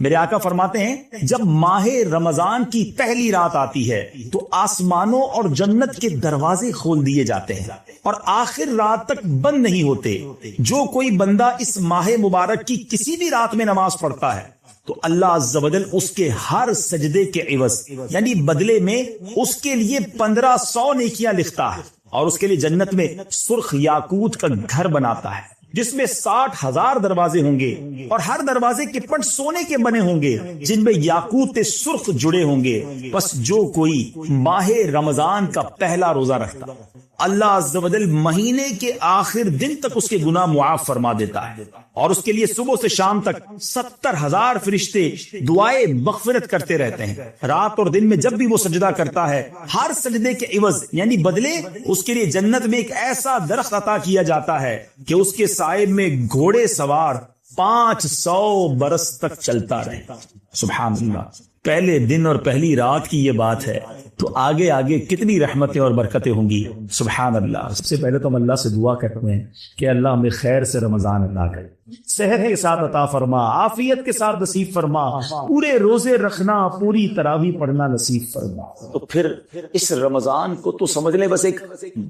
میرے آقا فرماتے ہیں جب ماہ رمضان کی پہلی رات آتی ہے تو آسمانوں اور جنت کے دروازے کھول دیے جاتے ہیں اور آخر رات تک بند نہیں ہوتے. جو کوئی بندہ اس ماہ مبارک کی کسی بھی رات میں نماز پڑھتا ہے تو اللہ عز و جل اس کے ہر سجدے کے عوض یعنی بدلے میں اس کے لیے 1500 نیکیاں لکھتا ہے اور اس کے لیے جنت میں سرخ یاقوت کا گھر بناتا ہے جس میں 60,000 دروازے ہوں گے اور ہر دروازے کے پٹ سونے کے بنے ہوں گے جن میں یاقوت سرخ جڑے ہوں گے. بس جو کوئی ماہ رمضان کا پہلا روزہ رکھتا اللہ عز و جل مہینے کے آخر دن تک اس کے گناہ معاف فرما دیتا ہے اور اس کے لیے صبح سے شام تک 70,000 فرشتے دعائیں مغفرت کرتے رہتے ہیں. رات اور دن میں جب بھی وہ سجدہ کرتا ہے ہر سجدے کے عوض یعنی بدلے اس کے لیے جنت میں ایک ایسا درخت عطا کیا جاتا ہے کہ اس کے سائے میں گھوڑے سوار 500 برس تک چلتا رہے. سبحان اللہ. پہلے دن اور پہلی رات کی یہ بات ہے تو آگے آگے کتنی رحمتیں اور برکتیں ہوں گی. سبحان اللہ. سب سے پہلے تو ہم اللہ سے دعا کرتے ہیں کہ اللہ ہمیں خیر سے رمضان عطا کرے, صحت کے ساتھ عطا فرما, عافیت کے ساتھ نصیب فرما, پورے روزے رکھنا, پوری تراویح پڑھنا نصیب فرما. تو پھر اس رمضان کو تو سمجھ لیں بس ایک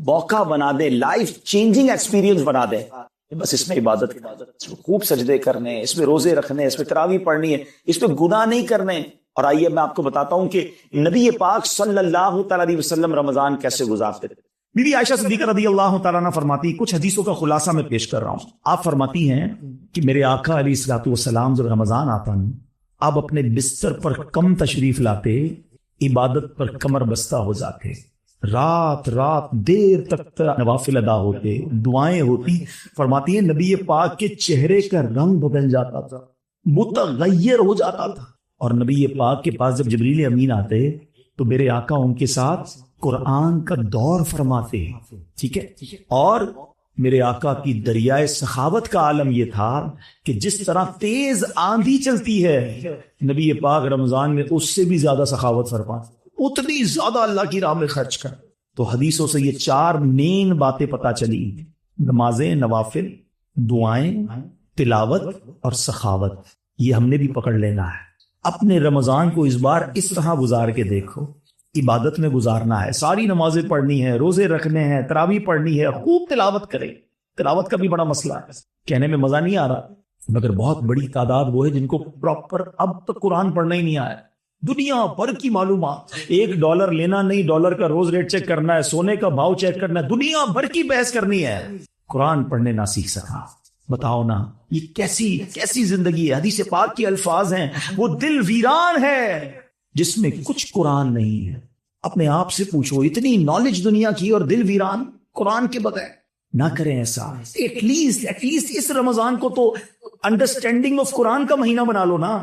موقع بنا دے, لائف چینجنگ ایکسپیرینس بنا دے. بس اس میں عبادت, اس میں خوب سجدے کرنے, اس میں روزے رکھنے, اس میں تراویح پڑھنی ہے, اس میں گناہ نہیں کرنے. اور آئیے میں آپ کو بتاتا ہوں کہ نبی پاک صلی اللہ تعالی علیہ وسلم رمضان کیسے گزارتے تھے. بی بی عائشہ صدیقہ رضی اللہ تعالیٰ عنہ فرماتی, کچھ حدیثوں کا خلاصہ میں پیش کر رہا ہوں. آپ فرماتی ہیں کہ میرے آقا علیہ الصلوۃ والسلام جب رمضان آتا نا آپ اپنے بستر پر کم تشریف لاتے, عبادت پر کمر بستہ ہو جاتے, رات رات دیر تک نوافل ادا ہوتے, دعائیں ہوتی. فرماتی ہیں نبی پاک کے چہرے کا رنگ بدل جاتا تھا, متغیر ہو جاتا تھا. اور نبی پاک کے پاس جب جبریل امین آتے تو میرے آقا ان کے ساتھ قرآن کا دور فرماتے. ٹھیک ہے. اور میرے آقا کی دریائے سخاوت کا عالم یہ تھا کہ جس طرح تیز آندھی چلتی ہے نبی پاک رمضان میں اس سے بھی زیادہ سخاوت فرماتے, اتنی زیادہ اللہ کی راہ میں خرچ کر. تو حدیثوں سے یہ 4 مین باتیں پتہ چلی, نمازیں, نوافل, دعائیں, تلاوت اور سخاوت. یہ ہم نے بھی پکڑ لینا ہے. اپنے رمضان کو اس بار اس طرح گزار کے دیکھو, عبادت میں گزارنا ہے, ساری نمازیں پڑھنی ہے, روزے رکھنے ہیں, تراویح پڑھنی ہے, خوب تلاوت کرے. تلاوت کا بھی بڑا مسئلہ ہے, کہنے میں مزہ نہیں آ رہا, مگر بہت بڑی تعداد وہ ہے جن کو پراپر اب تک قرآن پڑھنا ہی نہیں آیا. دنیا بھر کی معلومات, $1 لینا نہیں, ڈالر کا روز ریٹ چیک کرنا ہے, سونے کا بھاؤ چیک کرنا ہے, دنیا بھر کی بحث کرنی ہے, قرآن پڑھنے نہ سیکھ سکا. بتاؤ نا یہ کیسی زندگی ہے. حدیث پاک کے الفاظ ہیں وہ دل ویران ہے جس میں کچھ قرآن نہیں ہے. اپنے آپ سے پوچھو, اتنی نالج دنیا کی اور دل ویران قرآن کے بغیر. نہ کریں ایسا. ایٹ لیسٹ اس رمضان کو تو انڈرسٹینڈنگ آف قرآن کا مہینہ بنا لو نا.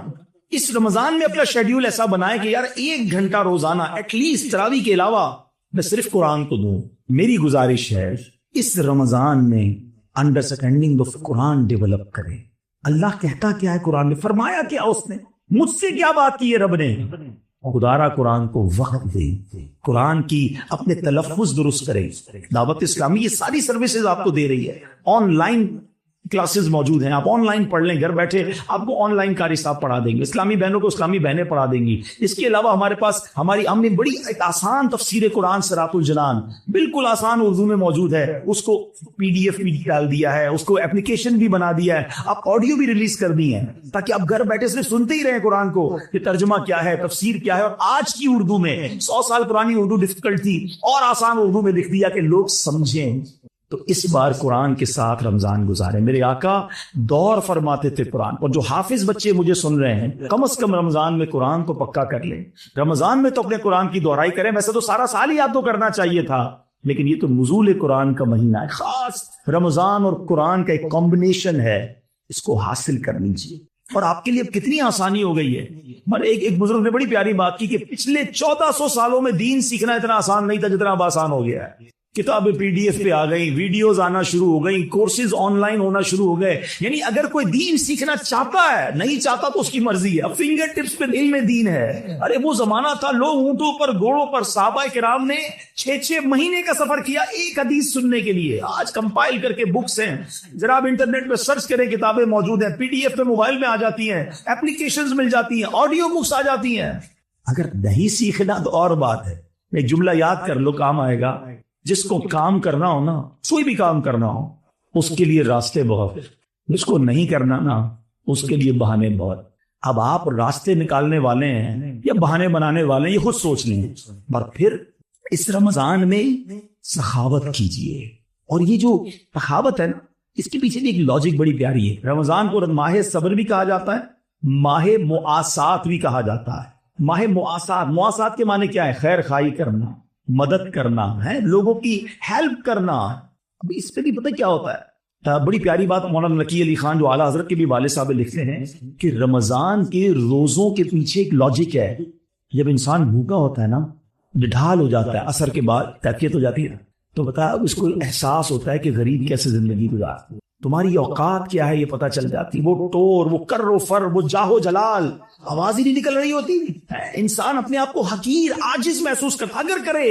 اس رمضان میں اپنا شیڈیول ایسا بنائے کہ یار 1 گھنٹہ روزانہ ایٹ لیسٹ تراویح کے علاوہ میں صرف قرآن کو دوں. میری گزارش ہے اس رمضان میں انڈرسٹینڈنگ آف قرآن ڈیولپ کرے. اللہ کہتا کیا ہے قرآن میں, فرمایا کیا اس نے, مجھ سے کیا بات کی ہے رب نے. خدارا قرآن کو وقت دے, قرآن کی اپنے تلفظ درست کرے. دعوت اسلامی یہ ساری سروسز آپ کو دے رہی ہے. آن لائن کلاسز موجود ہیں, آپ آن لائن پڑھ لیں, گھر بیٹھے آپ کو آن لائن قاری صاحب پڑھا دیں گے, اسلامی بہنوں کو اسلامی بہنیں پڑھا دیں گی. اس کے علاوہ ہمارے پاس ہم نے بڑی ایک آسان تفسیر قرآن صراط الجنان بالکل آسان اردو میں موجود ہے, اس کو PDF بھی ڈال دیا ہے, اس کو اپلیکیشن بھی بنا دیا ہے, آپ آڈیو بھی ریلیز کر دی ہیں تاکہ آپ گھر بیٹھے صرف سنتے ہی رہیں قرآن کو کہ ترجمہ کیا ہے, تفسیر کیا ہے. اور آج کی اردو میں 100 سال پرانی اردو ڈیفیکلٹ تھی اور آسان اردو میں لکھ دیا کہ لوگ سمجھیں. تو اس بار قرآن کے ساتھ رمضان گزارے. میرے آقا دور فرماتے تھے قرآن, اور جو حافظ بچے مجھے سن رہے ہیں کم از کم رمضان میں قرآن کو پکا کر لیں. رمضان میں تو اپنے قرآن کی دہرائی کریں. ویسے تو سارا سال ہی یاد تو کرنا چاہیے تھا, لیکن یہ تو نزول قرآن کا مہینہ ہے, خاص رمضان اور قرآن کا ایک کمبینیشن ہے, اس کو حاصل کر لیجیے. اور آپ کے لیے اب کتنی آسانی ہو گئی ہے. اور ایک بزرگ نے بڑی پیاری بات کی کہ پچھلے 1400 سالوں میں دین سیکھنا اتنا آسان نہیں تھا جتنا اب آسان ہو گیا ہے. کتابیں PDF پہ آ گئی، ویڈیوز آنا شروع ہو گئی، کورسز آن لائن ہونا شروع ہو گئے. یعنی اگر کوئی دین سیکھنا چاہتا ہے، نہیں چاہتا تو اس کی مرضی ہے. اب فنگر ٹپس پہ علم دین ہے. ارے وہ زمانہ تھا لوگ اونٹوں پر گھوڑوں پر، صحابہ کرام نے 6 مہینے کا سفر کیا ایک حدیث سننے کے لیے. آج کمپائل کر کے بکس ہیں، ذرا آپ انٹرنیٹ پہ سرچ کریں، کتابیں موجود ہیں، PDF پہ موبائل میں آ جاتی ہیں، اپلیکیشنز مل جاتی ہیں، آڈیو بکس آ جاتی ہیں. اگر نہیں سیکھنا تو اور بات ہے. ایک جملہ یاد کر لو، کام آئے گا. جس کو کام کرنا ہو نا، کوئی بھی کام کرنا ہو، اس کے لیے راستے بہت، جس کو نہیں کرنا نا اس کے لیے بہانے بہت. اب آپ راستے نکالنے والے ہیں یا بہانے بنانے والے ہیں، یہ خود سوچ لیں. اور پھر اس رمضان میں سخاوت کیجئے. اور یہ جو سخاوت ہے نا، اس کے پیچھے بھی ایک لاجک بڑی پیاری ہے. رمضان کو ماہ صبر بھی کہا جاتا ہے، ماہ مواسات بھی کہا جاتا ہے. ماہ مواسات کے معنی کیا ہے؟ خیر خواہی کرنا، مدد کرنا ہے، لوگوں کی ہیلپ کرنا. اب اس پہ بھی پتہ کیا ہوتا ہے، بڑی پیاری بات مولانا نقی علی خان جو اعلیٰ حضرت کے بھی والد صاحب لکھتے ہیں کہ رمضان کے روزوں کے پیچھے ایک لاجک ہے. جب انسان بھوکا ہوتا ہے نا، ڈھال ہو جاتا ہے، عصر کے بعد ترکیت ہو جاتی ہے، تو بتا اس کو احساس ہوتا ہے کہ غریب کیسے زندگی گزارتے، تمہاری اوقات کیا ہے یہ پتہ چل جاتی. وہ ٹور، وہ کر و فر، وہ جاہو جلال، آواز ہی نہیں نکل رہی ہوتی. انسان اپنے آپ کو حقیر، عاجز محسوس کرتا. اگر کرے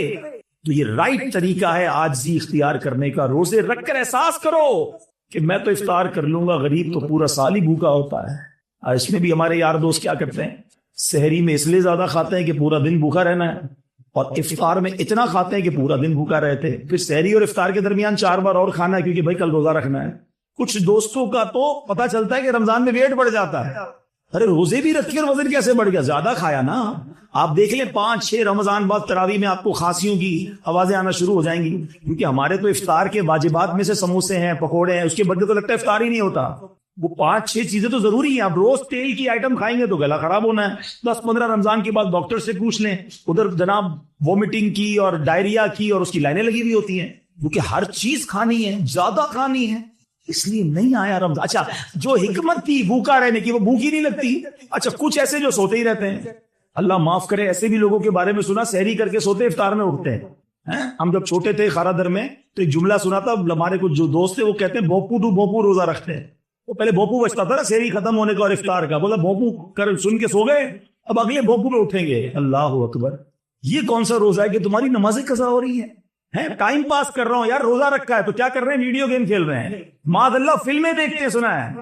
تو یہ رائٹ طریقہ ہے عاجزی اختیار کرنے کا. روزے رکھ کر احساس کرو کہ میں تو افطار کر لوں گا، غریب تو پورا سال ہی بھوکا ہوتا ہے. اس میں بھی ہمارے یار دوست کیا کرتے ہیں، سحری میں اس لیے زیادہ کھاتے ہیں کہ پورا دن بھوکا رہنا ہے، اور افطار میں اتنا کھاتے ہیں کہ پورا دن بھوکا رہتے ہیں. پھر سحری اور افطار کے درمیان 4 بار اور کھانا ہے کیونکہ بھائی کل روزہ رکھنا ہے. کچھ دوستوں کا تو پتہ چلتا ہے کہ رمضان میں ویٹ بڑھ جاتا ہے. ارے روزے بھی رکھے اور وزن کیسے بڑھ گیا؟ زیادہ کھایا نا. آپ دیکھ لیں 5-6 رمضان بعد تراویح میں آپ کو کھانسیوں کی آوازیں آنا شروع ہو جائیں گی. کیونکہ ہمارے تو افطار کے واجبات میں سے سموسے ہیں، پکوڑے ہیں، اس کے بدلے تو لگتا ہے افطار ہی نہیں ہوتا. وہ 5-6 چیزیں تو ضروری ہیں. آپ روز تیل کی آئٹم کھائیں گے تو گلا خراب ہونا ہے. 10-15 رمضان کے بعد ڈاکٹر سے پوچھ لیں، ادھر جناب وومٹنگ کی اور ڈائریا کی اور اس کی لائنیں لگی ہوئی ہوتی ہیں، کیونکہ ہر چیز کھانی ہے، زیادہ کھانی ہے، اس لیے نہیں آیا رمضان. اچھا جو حکمت تھی بھوکا رہنے کی، وہ بھوک ہی نہیں لگتی. اچھا کچھ ایسے جو سوتے ہی رہتے ہیں، اللہ معاف کرے، ایسے بھی لوگوں کے بارے میں سنا، سحری کر کے سوتے، افطار میں اٹھتے ہیں. ہم جب چھوٹے تھے خارا در میں تو ایک جملہ سنا تھا، ہمارے کچھ جو دوست تھے وہ کہتے ہیں بھوپو روزہ رکھتے ہیں. وہ پہلے بھوپو بچتا تھا نا سحری ختم ہونے کا اور افطار کا، بولا بھوپو کر سن کے سو گئے، اب اگلے بھوپو میں اٹھیں گے. اللہ اکبر. یہ کون سا روزہ ہے کہ تمہاری نمازیں قضا ہو رہی ہیں؟ ٹائم پاس کر رہا ہوں یار، روزہ رکھا ہے تو کیا کر رہے ہیں؟ ویڈیو گیم کھیل رہے ہیں، معاذ اللہ فلمیں دیکھتے ہیں. سنا ہے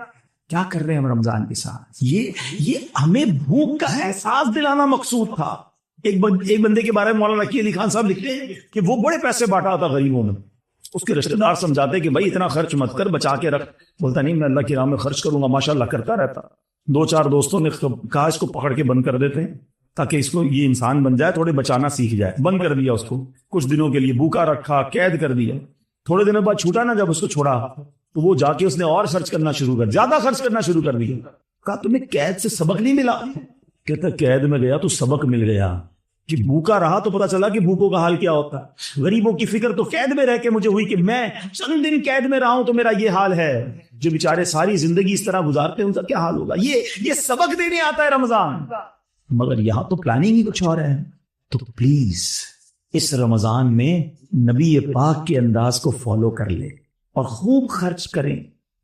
کیا کر رہے ہیں ہم رمضان کے ساتھ؟ یہ ہمیں بھوک کا احساس دلانا مقصود تھا. ایک بندے کے بارے میں مولانا نقی علی خان صاحب لکھتے ہیں کہ وہ بڑے پیسے بانٹا تھا غریبوں میں. اس کے رشتہ دار سمجھاتے کہ بھائی اتنا خرچ مت کر، بچا کے رکھ. بولتا نہیں، میں اللہ کی راہ میں خرچ کروں گا. ماشاءاللہ کرتا رہتا. 2-4 دوستوں نے کہا اس کو پکڑ کے بند کر دیتے ہیں تاکہ اس کو یہ انسان بن جائے، تھوڑے بچانا سیکھ جائے. بند کر دیا اس کو، کچھ دنوں کے لیے بھوکا رکھا، قید کر دیا. تھوڑے دنوں بعد چھوٹا نا، جب اس کو چھوڑا تو وہ جا کے اس نے اور خرچ کرنا شروع کر، زیادہ خرچ کرنا شروع کر دیا. کہا تمہیں قید سے سبق نہیں ملا؟ کہتا قید میں گیا تو سبق مل گیا کہ بھوکا رہا تو پتا چلا کہ بھوکوں کا حال کیا ہوتا ہے. غریبوں کی فکر تو قید میں رہ کے مجھے ہوئی کہ میں چند دن قید میں رہا ہوں تو میرا یہ حال ہے. جو بیچارے ساری زندگی اس طرح گزارتے ہیں ان کا کیا حال ہوگا. یہ سبق دینے آتا ہے رمضان. مگر یہاں تو پلاننگ ہی کچھ اور ہے. تو پلیز اس رمضان میں نبی پاک کے انداز کو فالو کر لے اور خوب خرچ کریں.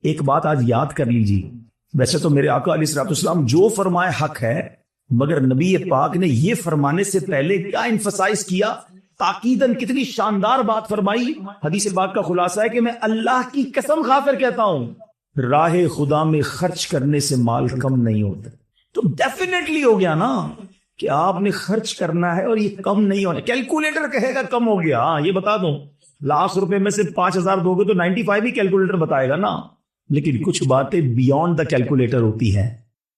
ایک بات آج یاد کر لیجیے، ویسے تو میرے آقا علیہ الصلوۃ والسلام جو فرمائے حق ہے، مگر نبی پاک نے یہ فرمانے سے پہلے کیا ایمفسائز کیا، تاکیداً کتنی شاندار بات فرمائی. حدیث پاک کا خلاصہ ہے کہ میں اللہ کی قسم کھا کر کہتا ہوں، راہ خدا میں خرچ کرنے سے مال کم نہیں ہوتا. تو ڈیفینیٹلی ہو گیا نا کہ آپ نے خرچ کرنا ہے اور یہ کم نہیں ہونا. کیلکولیٹر کہے گا کم ہو گیا. ہاں یہ بتا دوں، ₹1,00,000 میں سے 5,000 دو گے تو 95 ہی کیلکولیٹر بتائے گا نا. لیکن کچھ باتیں بیونڈ دا کیلکولیٹر ہوتی ہیں.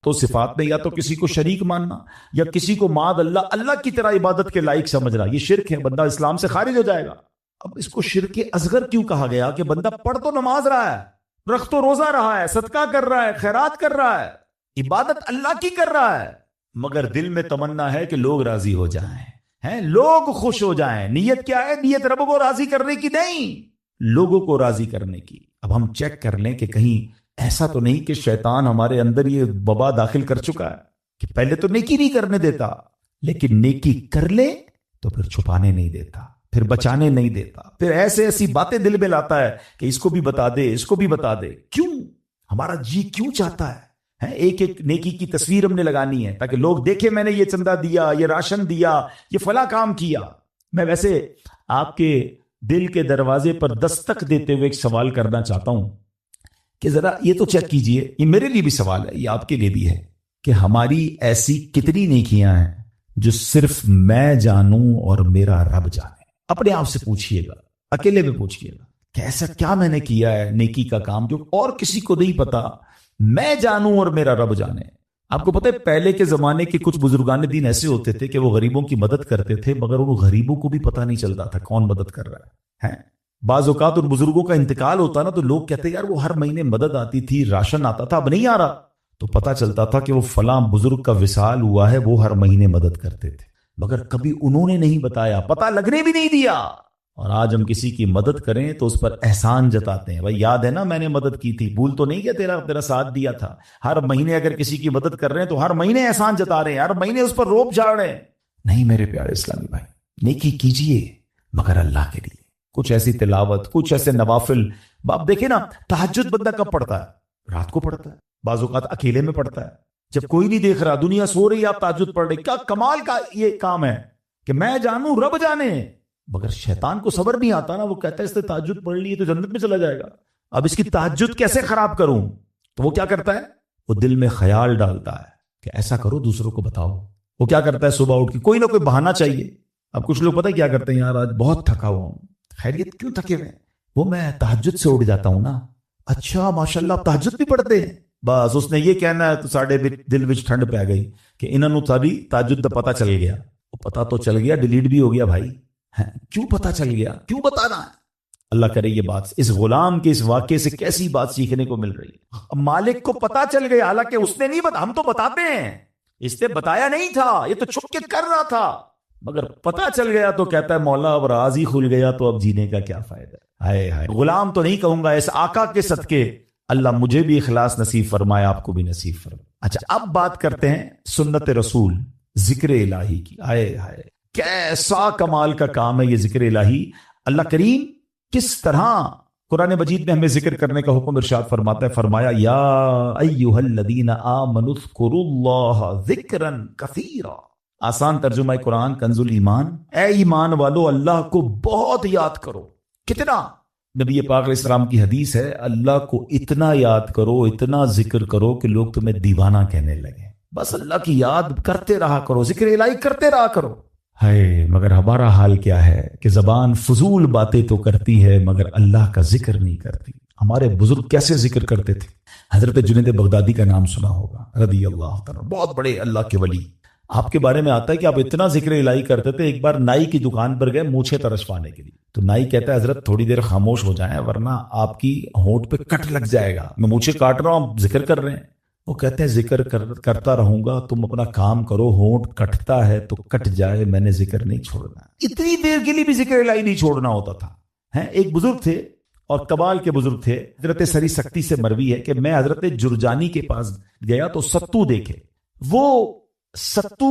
تو صفات میں یا تو کسی کو شریک ماننا یا کسی کو معاذ اللہ کی طرح عبادت کے لائق سمجھنا، یہ شرک ہے. بندہ اسلام سے خارج ہو جائے گا. اب اس کو شرک اصغر کیوں کہا گیا؟ کہ بندہ پڑھ تو نماز رہا ہے، رکھ تو روزہ رہا ہے، صدقہ کر رہا ہے، خیرات کر رہا ہے، عبادت اللہ کی کر رہا ہے، مگر دل میں تمنا ہے کہ لوگ راضی ہو جائیں، لوگ خوش ہو جائیں. نیت کیا ہے؟ نیت رب کو راضی کرنے کی نہیں، لوگوں کو راضی کرنے کی. اب ہم چیک کر لیں کہ کہیں ایسا تو نہیں کہ شیطان ہمارے اندر یہ وبا داخل کر چکا ہے کہ پہلے تو نیکی نہیں کرنے دیتا، لیکن نیکی کر لے تو پھر چھپانے نہیں دیتا، پھر بچانے نہیں دیتا، پھر ایسے ایسی باتیں دل میں لاتا ہے کہ اس کو بھی بتا دے، اس کو بھی بتا دے۔ کیوں؟ ہمارا جی کیوں چاہتا ہے ایک ایک نیکی کی تصویر ہم نے لگانی ہے تاکہ لوگ دیکھیں میں نے یہ چندہ دیا، یہ راشن دیا، یہ فلاں کام کیا۔ میں ویسے آپ کے دل کے دروازے پر دستک دیتے ہوئے ایک سوال کرنا چاہتا ہوں کہ ذرا یہ تو چیک کیجئے، یہ میرے لیے بھی سوال ہے، یہ آپ کے لیے بھی ہے، کہ ہماری ایسی کتنی نیکیاں ہیں جو صرف میں جانوں اور میرا رب جانے؟ اپنے آپ سے پوچھئے گا، اکیلے میں پوچھئے گا کہ ایسا کیا میں نے کیا ہے نیکی کا کام جو اور کسی کو نہیں پتا، میں جانوں اور میرا رب جانے۔ آپ کو پتہ ہے پہلے کے زمانے کے کچھ بزرگان دین ایسے ہوتے تھے کہ وہ غریبوں کی مدد کرتے تھے، مگر ان غریبوں کو بھی پتہ نہیں چلتا تھا کون مدد کر رہا ہے۔ بعض اوقات ان بزرگوں کا انتقال ہوتا نا تو لوگ کہتے یار وہ ہر مہینے مدد آتی تھی، راشن آتا تھا، اب نہیں آ رہا، تو پتہ چلتا تھا کہ وہ فلاں بزرگ کا وصال ہوا ہے، وہ ہر مہینے مدد کرتے تھے، مگر کبھی انہوں نے نہیں بتایا، پتہ لگنے بھی نہیں دیا۔ اور آج ہم کسی کی مدد کریں تو اس پر احسان جتاتے ہیں، بھائی یاد ہے نا میں نے مدد کی تھی، بھول تو نہیں کہ تیرا ساتھ دیا تھا۔ ہر مہینے اگر کسی کی مدد کر رہے ہیں تو ہر مہینے احسان جتا رہے ہیں، ہر مہینے اس پر روب جھاڑ رہے ہیں۔ نہیں میرے پیارے اسلامی بھائی، نیکی کیجئے مگر اللہ کے لیے، کچھ ایسی تلاوت، کچھ ایسے نوافل۔ آپ دیکھیں نا تہجد بندہ کب پڑھتا ہے؟ رات کو پڑھتا ہے، بعض اوقات اکیلے میں پڑھتا ہے، جب کوئی نہیں دیکھ رہا، دنیا سو رہی ہے، آپ تہجد پڑھ رہے۔ کیا کمال کا یہ کام ہے کہ میں جانوں رب جانے، مگر شیطان کو صبر نہیں آتا نا، وہ کہتا ہے اس نے تہجد پڑھ لی تو جنت میں چلا جائے گا، اب اس کی تہجد کیسے خراب کروں؟ تو وہ کیا کرتا ہے؟ وہ دل میں خیال ڈالتا ہے کہ ایسا کرو دوسروں کو بتاؤ۔ وہ کیا کرتا ہے؟ صبح اٹھ کے کوئی نہ کوئی بہانہ چاہیے۔ اب کچھ لوگ پتہ کیا کرتے ہیں، یار آج بہت تھکا ہوا ہوں۔ خیریت کیوں تھکے ہوئے؟ وہ میں تہجد سے اٹھ جاتا ہوں نا۔ اچھا ماشاءاللہ آپ تہجد بھی پڑھتے ہیں؟ بس اس نے یہ کہنا ہے تو ساڑھے دل وچ ٹھنڈ پہ گئی کہ انہوں نے ساری تہجد دا پتہ چل گیا۔ وہ پتہ تو چل گیا، ڈیلیٹ بھی ہو گیا بھائی، کیوں پتہ چل گیا؟ کیوں بتانا ہے؟ اللہ کرے یہ بات اس غلام کے اس واقعے سے کیسی بات سیکھنے کو مل رہی ہے۔ مالک کو پتہ چل گیا، حالانکہ اس نے نہیں بتا، ہم تو بتاتے ہیں، اس نے بتایا نہیں تھا، یہ تو چھپ کے کر رہا تھا، مگر پتہ چل گیا تو کہتا ہے مولا اب راز ہی کھل گیا تو اب جینے کا کیا فائدہ؟ ہائے ہائے، غلام تو نہیں کہوں گا، اس آقا کے صدقے اللہ مجھے بھی اخلاص نصیب فرمائے، آپ کو بھی نصیب فرمائے۔ اچھا اب بات کرتے ہیں سنت رسول، ذکر الہی کی۔ ہائے ہائے کیسا کمال کا کام ہے یہ ذکر الہی۔ اللہ کریم کس طرح قرآن مجید میں ہمیں ذکر کرنے کا حکم ارشاد فرماتا ہے، فرمایا یا ایھا الذین آمنوا اذکروا اللہ ذکرا کثیرا۔ آسان ترجمہ قرآن کنز الایمان، اے ایمان والو اللہ کو بہت یاد کرو۔ کتنا؟ نبی پاک علیہ السلام کی حدیث ہے، اللہ کو اتنا یاد کرو، اتنا ذکر کرو کہ لوگ تمہیں دیوانہ کہنے لگے۔ بس اللہ کی یاد کرتے رہا کرو، ذکر الہی کرتے رہا کرو۔ ہے مگر ہمارا حال کیا ہے کہ زبان فضول باتیں تو کرتی ہے مگر اللہ کا ذکر نہیں کرتی۔ ہمارے بزرگ کیسے ذکر کرتے تھے؟ حضرت جنید بغدادی کا نام سنا ہوگا رضی اللہ تعالیٰ، بہت بڑے اللہ کے ولی۔ آپ کے بارے میں آتا ہے کہ آپ اتنا ذکر الہی کرتے تھے، ایک بار نائی کی دکان پر گئے مونچھیں ترشوانے کے لیے، تو نائی کہتا ہے حضرت تھوڑی دیر خاموش ہو جائیں ورنہ آپ کی ہونٹ پہ کٹ لگ جائے گا، میں مونچھیں کاٹ رہا ہوں آپ ذکر کر رہے ہیں۔ وہ کہتے ہیں ذکر کرتا رہوں گا، تم اپنا کام کرو، ہونٹ کٹتا ہے تو کٹ جائے، میں نے ذکر نہیں چھوڑنا۔ اتنی دیر کے لیے بھی ذکر الہی نہیں چھوڑنا ہوتا تھا۔ ایک بزرگ تھے اور کمال کے بزرگ تھے، حضرت سری سکتی سے مروی ہے کہ میں حضرت جرجانی کے پاس گیا تو ستو دیکھے، وہ ستو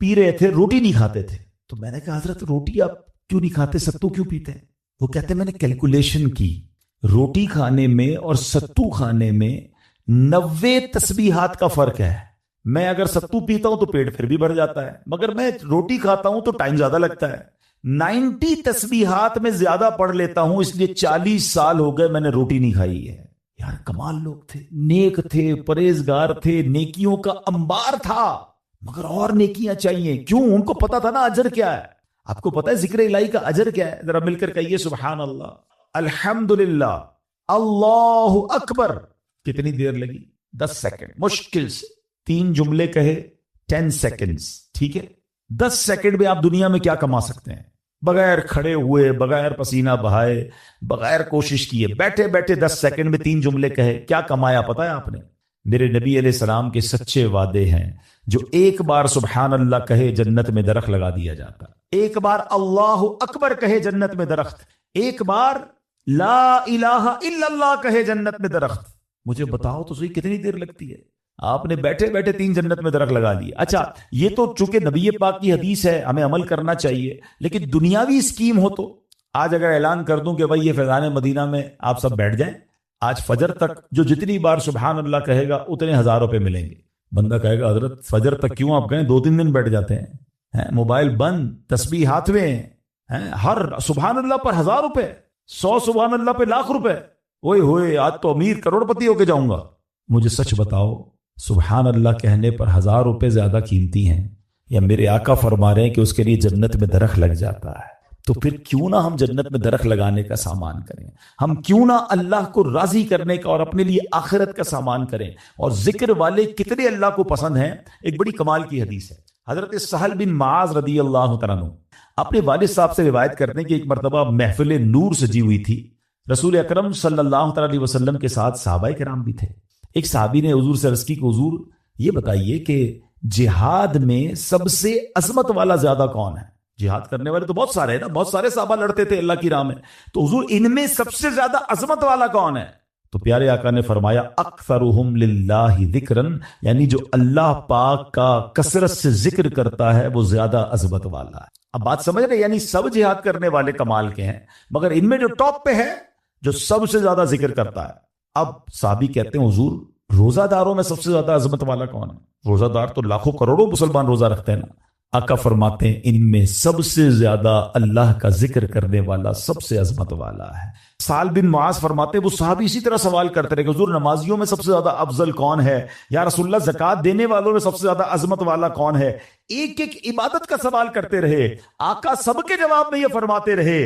پی رہے تھے، روٹی نہیں کھاتے تھے۔ تو میں نے کہا حضرت روٹی آپ کیوں نہیں کھاتے، ستو کیوں پیتے ہیں؟ وہ کہتے ہیں میں نے کیلکولیشن کی، روٹی کھانے میں اور ستو کھانے میں 90 تسبیحات کا فرق ہے۔ میں اگر ستو پیتا ہوں تو پیٹ پھر بھی بھر جاتا ہے، مگر میں روٹی کھاتا ہوں تو ٹائم زیادہ لگتا ہے۔ 90 تسبیحات میں زیادہ پڑھ لیتا ہوں، اس لیے 40 سال ہو گئے میں نے روٹی نہیں کھائی ہے۔ یار کمال لوگ تھے، نیک تھے، پرہیزگار تھے، نیکیوں کا انبار تھا، مگر اور نیکیاں چاہیے۔ کیوں؟ ان کو پتا تھا نا اجر کیا ہے۔ آپ کو پتا ہے ذکر الہی کا اجر کیا ہے؟ ذرا مل کر کہیے سبحان اللہ، الحمدللہ، اللہ اکبر۔ کتنی دیر لگی؟ 10 سیکنڈ، مشکل سے 3 جملے کہے 10 سیکنڈز، ٹھیک ہے؟ 10 سیکنڈ میں آپ دنیا میں کیا کما سکتے ہیں؟ بغیر کھڑے ہوئے، بغیر پسینہ بہائے، بغیر کوشش کیے، بیٹھے بیٹھے 10 سیکنڈ میں 3 جملے کہے، کیا کمایا پتا ہے آپ نے؟ میرے نبی علیہ السلام کے سچے وعدے ہیں، جو ایک بار سبحان اللہ کہے جنت میں درخت لگا دیا جاتا، ایک بار اللہ اکبر کہے جنت میں درخت، ایک بار لا الہ الا اللہ کہے جنت میں درخت۔ مجھے بتاؤ تو صحیح کتنی دیر لگتی ہے؟ آپ نے بیٹھے بیٹھے 3 جنت میں درخت لگا لیے. اچھا یہ تو چونکہ نبی پاک کی حدیث ہے ہمیں عمل کرنا چاہیے, لیکن دنیاوی اسکیم ہو تو آج اگر اعلان کر دوں کہ بھائی یہ فیضان مدینہ میں آپ سب بیٹھ جائیں, آج فجر تک جو جتنی بار سبحان اللہ کہے گا اتنے 1000 روپے ملیں گے. بندہ کہے گا حضرت فجر تک کیوں آپ کہیں, 2-3 دن بیٹھ جاتے ہیں, موبائل بند, تسبیح ہاتھ میں, ہر سبحان اللہ پر 1000 روپے, 100 سبحان اللہ پہ لاکھ روپے. اوئے ہوئے آج تو امیر کروڑ پتی ہو کے جاؤں گا. مجھے سچ بتاؤ سبحان اللہ کہنے پر 1000 روپے زیادہ قیمتی ہیں یا میرے آقا فرما رہے ہیں کہ اس کے لیے جنت میں درخت لگ جاتا ہے؟ تو پھر کیوں نہ ہم جنت میں درخت لگانے کا سامان کریں, ہم کیوں نہ اللہ کو راضی کرنے کا اور اپنے لیے آخرت کا سامان کریں. اور ذکر والے کتنے اللہ کو پسند ہیں. ایک بڑی کمال کی حدیث ہے, حضرت سہل بن معاذ رضی اللہ تعالیٰ عنہ اپنے والد صاحب سے روایت کرتے ہیں کہ ایک مرتبہ محفل نور سجی ہوئی تھی. رسول اکرم صلی اللہ تعالیٰ علیہ وسلم کے ساتھ صحابہ کرام بھی تھے. ایک صحابی نے حضور سے عرض کی کہ حضور یہ بتائیے کہ جہاد میں سب سے عظمت والا زیادہ کون ہے؟ جہاد کرنے والے تو بہت سارے ہیں نا, بہت سارے صحابہ لڑتے تھے اللہ کی راہ میں, تو حضور ان میں سب سے زیادہ عظمت والا کون ہے؟ تو پیارے آقا نے فرمایا اکثرہم للہ ذکرن, یعنی جو اللہ پاک کا کثرت سے ذکر کرتا ہے وہ زیادہ عظمت والا ہے. اب بات سمجھ رہے, یعنی سب جہاد کرنے والے کمال کے ہیں مگر ان میں جو ٹاپ پہ ہے جو سب سے زیادہ ذکر کرتا ہے. اب صحابی کہتے ہیں حضور روزہ داروں میں سب سے زیادہ عظمت والا کون ہے؟ روزہ دار تو لاکھوں کروڑوں مسلمان روزہ رکھتے ہیں نا. آقا فرماتے ہیں ان میں سب سے زیادہ اللہ کا ذکر کرنے والا سب سے عظمت والا ہے. سال بن معاذ فرماتے ہیں وہ صحابی اسی طرح سوال کرتے رہے کہ حضور نمازیوں میں سب سے زیادہ افضل کون ہے, یا رسول اللہ زکوٰۃ دینے والوں میں سب سے زیادہ عظمت والا کون ہے. ایک ایک عبادت کا سوال کرتے رہے. آقا سب کے جواب میں یہ فرماتے رہے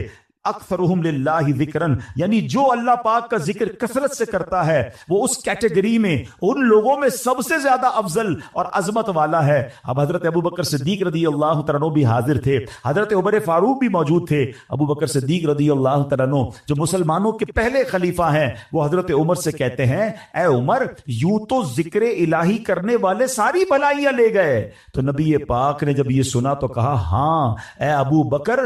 اکثرہم للہ ذکرن, یعنی جو اللہ پاک کا ذکر کثرت سے کرتا ہے وہ اس کیٹیگری میں ان لوگوں میں سب سے زیادہ افضل اور عظمت والا ہے. اب حضرت ابو بکر صدیق رضی اللہ تعالیٰ عنہ بھی حاضر تھے, حضرت عمر فاروق بھی موجود تھے. ابو بکر صدیق رضی اللہ تعالیٰ عنہ جو مسلمانوں کے پہلے خلیفہ ہیں وہ حضرت عمر سے کہتے ہیں اے عمر یوں تو ذکر الہی کرنے والے ساری بھلائیاں لے گئے. تو نبی پاک نے جب یہ سنا تو کہا ہاں اے ابو بکر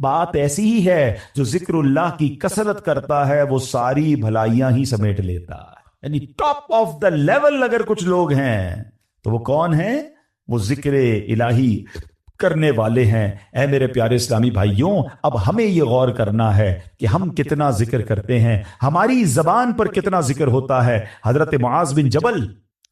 بات ایسی ہی ہے, جو ذکر اللہ کی کثرت کرتا ہے وہ ساری بھلائیاں ہی سمیٹ لیتا ہے. یعنی ٹاپ آف دا لیول اگر کچھ لوگ ہیں تو وہ کون ہیں؟ وہ ذکر الہی کرنے والے ہیں. اے میرے پیارے اسلامی بھائیوں, اب ہمیں یہ غور کرنا ہے کہ ہم کتنا ذکر کرتے ہیں, ہماری زبان پر کتنا ذکر ہوتا ہے. حضرت معاذ بن جبل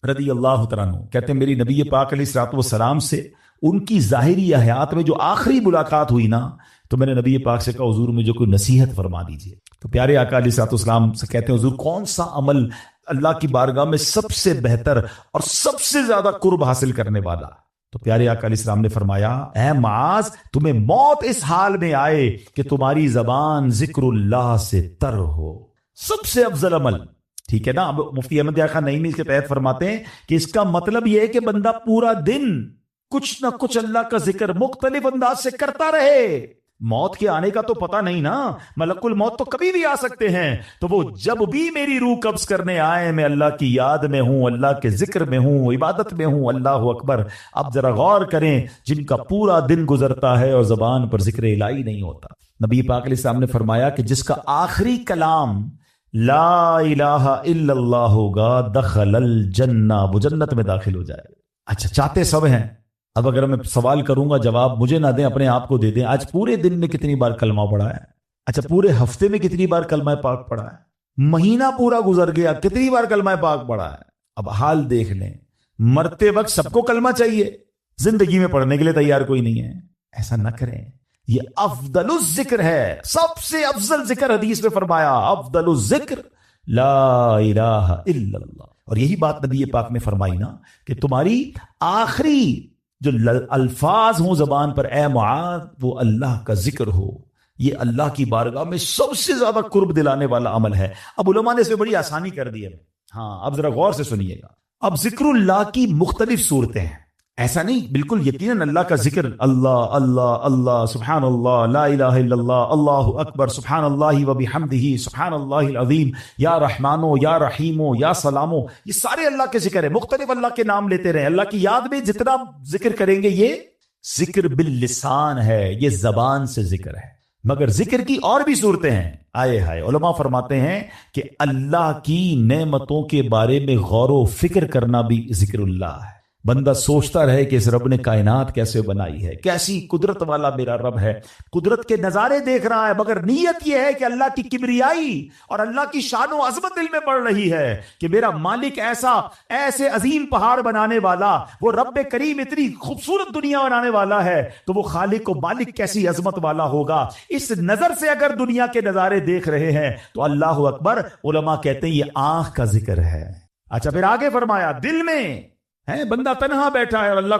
رضی اللہ تعالیٰ عنہ کہتے ہیں میری نبی پاک علیہ الصلوۃ والسلام سے ان کی ظاہری حیات میں جو آخری ملاقات ہوئی نا, تو میں نے نبی پاک سے کہا حضور مجھے کوئی نصیحت فرما دیجئے. تو پیارے آقا علیہ الصلوۃ والسلام سے کہتے ہیں حضور کون سا عمل اللہ کی بارگاہ میں سب سے بہتر اور سب سے زیادہ قرب حاصل کرنے والا؟ تو پیارے آقا علیہ السلام نے فرمایا اے معاذ تمہیں موت اس حال میں آئے کہ تمہاری زبان ذکر اللہ سے تر ہو. سب سے افضل عمل, ٹھیک ہے نا. اب مفتی احمد یار خان نعیمی اس کے تحت فرماتے ہیں کہ اس کا مطلب یہ ہے کہ بندہ پورا دن کچھ نہ کچھ اللہ کا ذکر مختلف انداز سے کرتا رہے. موت کے آنے کا تو پتہ نہیں نا, ملک الموت تو کبھی بھی آ سکتے ہیں. تو وہ جب بھی میری روح قبض کرنے آئے میں اللہ کی یاد میں ہوں, اللہ کے ذکر میں ہوں, عبادت میں ہوں. اللہ اکبر. اب ذرا غور کریں جن کا پورا دن گزرتا ہے اور زبان پر ذکر الہی نہیں ہوتا. نبی پاک علیہ السلام نے فرمایا کہ جس کا آخری کلام لا الہ الا اللہ ہوگا دخل الجنہ, وہ جنت میں داخل ہو جائے. اچھا چاہتے سب ہیں. اب اگر میں سوال کروں گا جواب مجھے نہ دیں اپنے آپ کو دے دیں. آج پورے دن میں کتنی بار کلمہ پڑھا ہے؟ اچھا پورے ہفتے میں کتنی بار کلمہ پاک پڑھا ہے؟ مہینہ پورا گزر گیا کتنی بار کلمہ پاک پڑھا ہے؟ اب حال دیکھ لیں, مرتے وقت سب کو کلمہ چاہیے, زندگی میں پڑھنے کے لیے تیار کوئی نہیں ہے. ایسا نہ کریں, یہ افضل الذکر ہے, سب سے افضل ذکر. حدیث میں فرمایا افضل الذکر لا الہ الا اللہ. اور یہی بات نبی پاک نے فرمائی نا کہ تمہاری آخری جو الفاظ ہوں زبان پر اے معاذ وہ اللہ کا ذکر ہو. یہ اللہ کی بارگاہ میں سب سے زیادہ قرب دلانے والا عمل ہے. اب علماء نے اس میں بڑی آسانی کر دی ہے. ہاں اب ذرا غور سے سنیے گا. اب ذکر اللہ کی مختلف صورتیں ہیں, ایسا نہیں بالکل یقیناً اللہ کا ذکر اللہ اللہ اللہ سبحان اللہ لا الہ الا اللہ اللہ اکبر سبحان اللہ و بحمدہ سبحان اللہ العظیم یا رحمانو یا رحیمو یا سلامو, یہ سارے اللہ کے ذکر ہے. مختلف اللہ کے نام لیتے رہیں. اللہ کی یاد میں جتنا ذکر کریں گے یہ ذکر باللسان ہے, یہ زبان سے ذکر ہے. مگر ذکر کی اور بھی صورتیں ہیں. آئے ہائے. علماء فرماتے ہیں کہ اللہ کی نعمتوں کے بارے میں غور و فکر کرنا بھی ذکر اللہ ہے. بندہ سوچتا رہے کہ اس رب نے کائنات کیسے بنائی ہے، کیسی قدرت والا میرا رب ہے، قدرت کے نظارے دیکھ رہا ہے، مگر نیت یہ ہے کہ اللہ کی کبریائی اور اللہ کی شان و عظمت دل میں پڑ رہی ہے کہ میرا مالک ایسے عظیم پہاڑ بنانے والا، وہ رب کریم اتنی خوبصورت دنیا بنانے والا ہے، تو وہ خالق و مالک کیسی عظمت والا ہوگا. اس نظر سے اگر دنیا کے نظارے دیکھ رہے ہیں تو اللہ اکبر. علماء کہتے ہیں یہ آنکھ کا ذکر ہے. اچھا پھر آگے فرمایا دل میں ہے، بندہ تنہا بیٹھا ہے اور اللہ کو